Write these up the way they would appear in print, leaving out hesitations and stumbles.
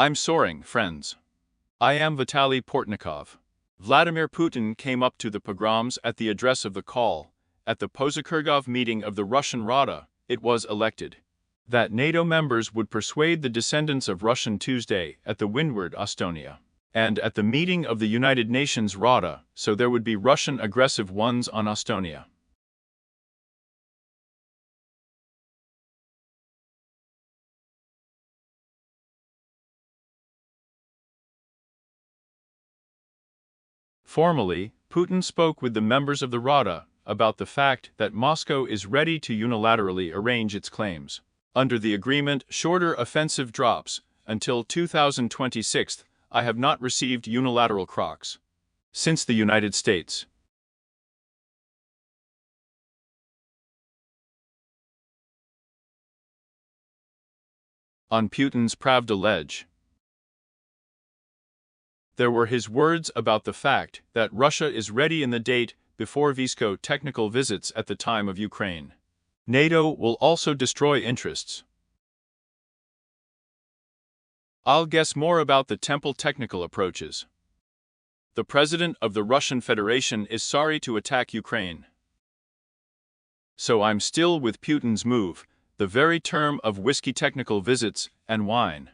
I'm soaring, friends. I am Vitaly Portnikov. Vladimir Putin came up to the pogroms at the address of the call. At the Pozhkirgov meeting of the Russian Rada, it was elected that NATO members would persuade the descendants of Russian Tuesday at the Windward Estonia, and at the meeting of the United Nations Rada, so there would be Russian aggressive ones on Estonia. Formally, Putin spoke with the members of the Rada about the fact that Moscow is ready to unilaterally arrange its claims. Under the agreement, shorter offensive drops until 2026. I have not received unilateral crocs since the United States. On Putin's Pravda ledge, there were his words about the fact that Russia is ready in the date before Visco technical visits at the time of Ukraine. NATO will also destroy interests. I'll guess more about the temple technical approaches. The president of the Russian Federation is sorry to attack Ukraine. So I'm still with Putin's move, the very term of whiskey technical visits and wine.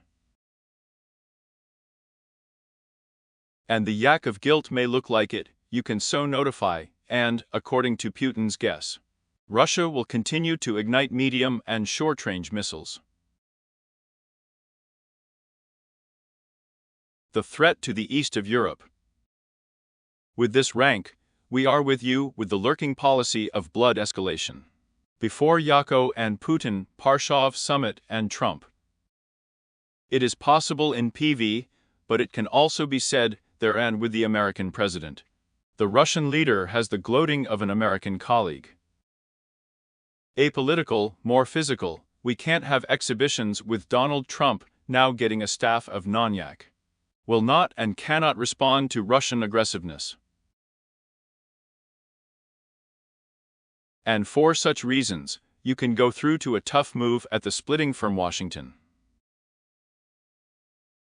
And the yak of guilt may look like it, you can so notify, and, according to Putin's guess, Russia will continue to ignite medium and short-range missiles. The threat to the east of Europe. With this rank, we are with you with the lurking policy of blood escalation. Before Yako and Putin, Parshof summit and Trump. It is possible in PV, but it can also be said there and with the American president. The Russian leader has the gloating of an American colleague. Apolitical, more physical, we can't have exhibitions with Donald Trump now getting a staff of Nonyak. Will not and cannot respond to Russian aggressiveness. And for such reasons, you can go through to a tough move at the splitting from Washington.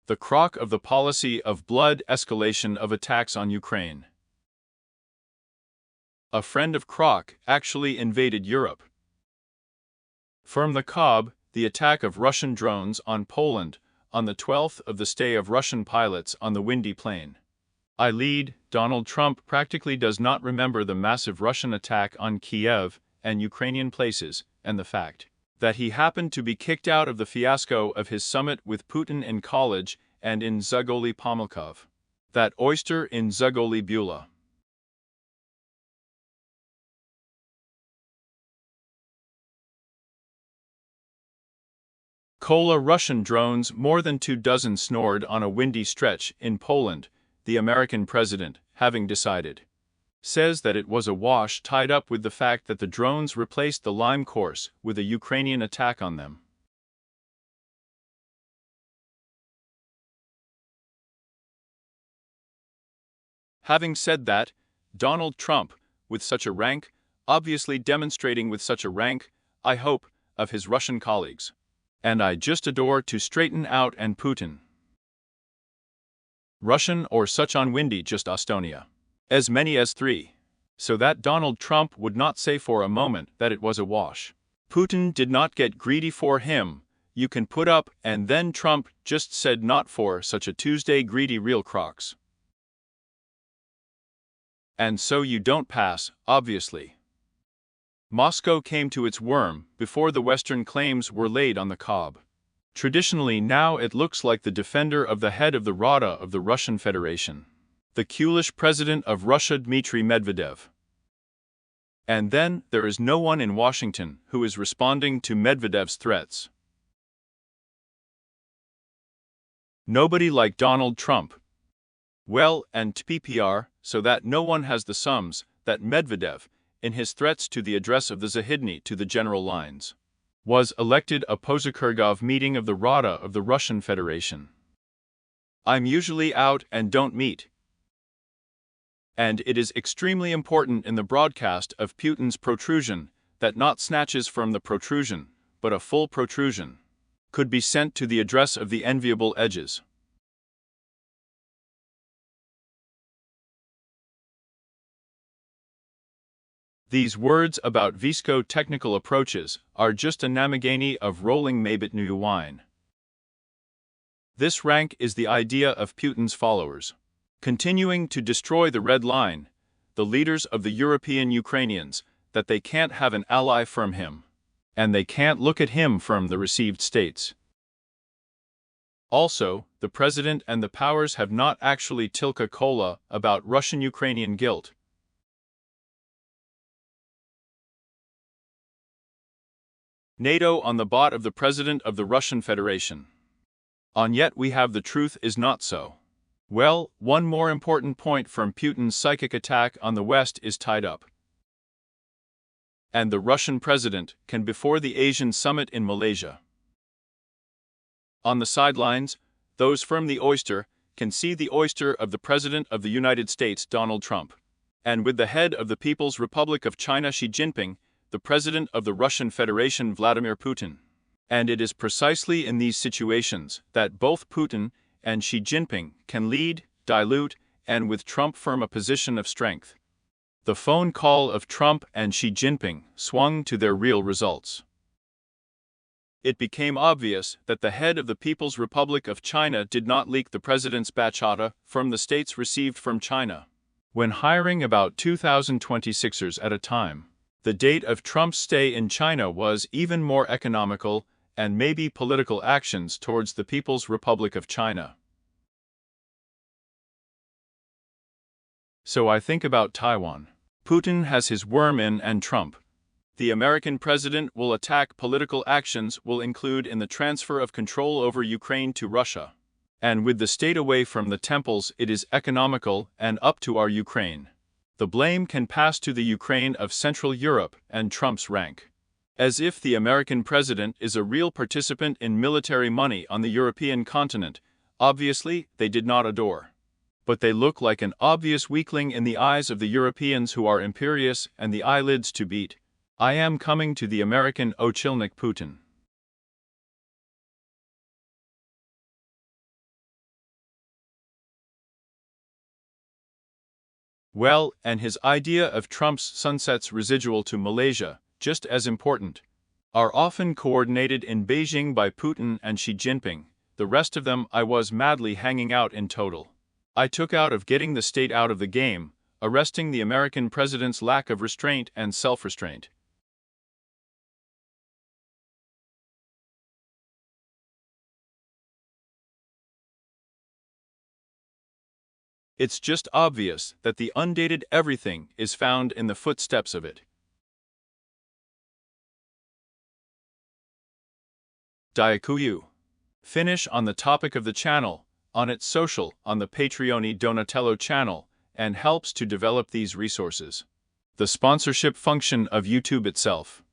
The crock of the policy of blood escalation of attacks on Ukraine. A friend of Croc actually invaded Europe. From the Cobb, the attack of Russian drones on Poland, on the 12th of the stay of Russian pilots on the Windy Plain. I lead, Donald Trump practically does not remember the massive Russian attack on Kiev and Ukrainian places, and the fact that he happened to be kicked out of the fiasco of his summit with Putin in college and in Zagoli Pomilkov. That oyster in Zagoli Bula. Kola Russian drones more than 24 snored on a windy stretch in Poland, the American president, having decided, says that it was a wash tied up with the fact that the drones replaced the Lime course with a Ukrainian attack on them. Having said that, Donald Trump, with such a rank, obviously demonstrating with such a rank, I hope, of his Russian colleagues. And I just adore to straighten out and Putin. Russian or such on windy just Estonia. As many as 3. So that Donald Trump would not say for a moment that it was a wash. Putin did not get greedy for him, you can put up, and then Trump just said not for such a Tuesday greedy real crocs. And so you don't pass, obviously. Moscow came to its worm before the Western claims were laid on the cob. Traditionally now it looks like the defender of the head of the Rada of the Russian Federation. The Kulish president of Russia Dmitry Medvedev. And then there is no one in Washington who is responding to Medvedev's threats. Nobody like Donald Trump. Well, and TPPR, so that no one has the sums that Medvedev, in his threats to the address of the Zahidny to the general lines, was elected a Pozhkirgov meeting of the Rada of the Russian Federation. I'm usually out and don't meet. And it is extremely important in the broadcast of Putin's protrusion that not snatches from the protrusion, but a full protrusion, could be sent to the address of the enviable edges. These words about visco-technical approaches are just a namagani of rolling Mabit new wine. This rank is the idea of Putin's followers. Continuing to destroy the red line, the leaders of the European Ukrainians, that they can't have an ally from him. And they can't look at him from the received states. Also, the president and the powers have not actually tilka kola about Russian-Ukrainian guilt. NATO on the bot of the president of the Russian Federation. On yet we have the truth is not so. Well, one more important point from Putin's psychic attack on the West is tied up. And the Russian president can before the Asian summit in Malaysia. On the sidelines, those from the oyster can see the oyster of the President of the United States, Donald Trump. And with the head of the People's Republic of China, Xi Jinping, the President of the Russian Federation, Vladimir Putin. And it is precisely in these situations that both Putin and Xi Jinping can lead, dilute, and with Trump firm a position of strength. The phone call of Trump and Xi Jinping swung to their real results. It became obvious that the head of the People's Republic of China did not leak the president's bachata from the states received from China. When hiring about 2,026ers at a time, the date of Trump's stay in China was even more economical and maybe political actions towards the People's Republic of China. So I think about Taiwan. Putin has his worm in and Trump. The American president will attack political actions will include in the transfer of control over Ukraine to Russia. And with the state away from the temples, it is economical and up to our Ukraine. The blame can pass to the Ukraine of Central Europe and Trump's rank. As if the American president is a real participant in military money on the European continent, obviously they did not adore. But they look like an obvious weakling in the eyes of the Europeans who are imperious and the eyelids to beat. I am coming to the American Ochilnik Putin. Well, and his idea of Trump's sunsets residual to Malaysia, just as important, are often coordinated in Beijing by Putin and Xi Jinping. The rest of them I was madly hanging out in total. I took out of getting the state out of the game, arresting the American president's lack of restraint and self-restraint. It's just obvious that the undated everything is found in the footsteps of it. Diakuyu. Finish on the topic of the channel, on its social, on the Patreon Donatello channel, and helps to develop these resources. The sponsorship function of YouTube itself.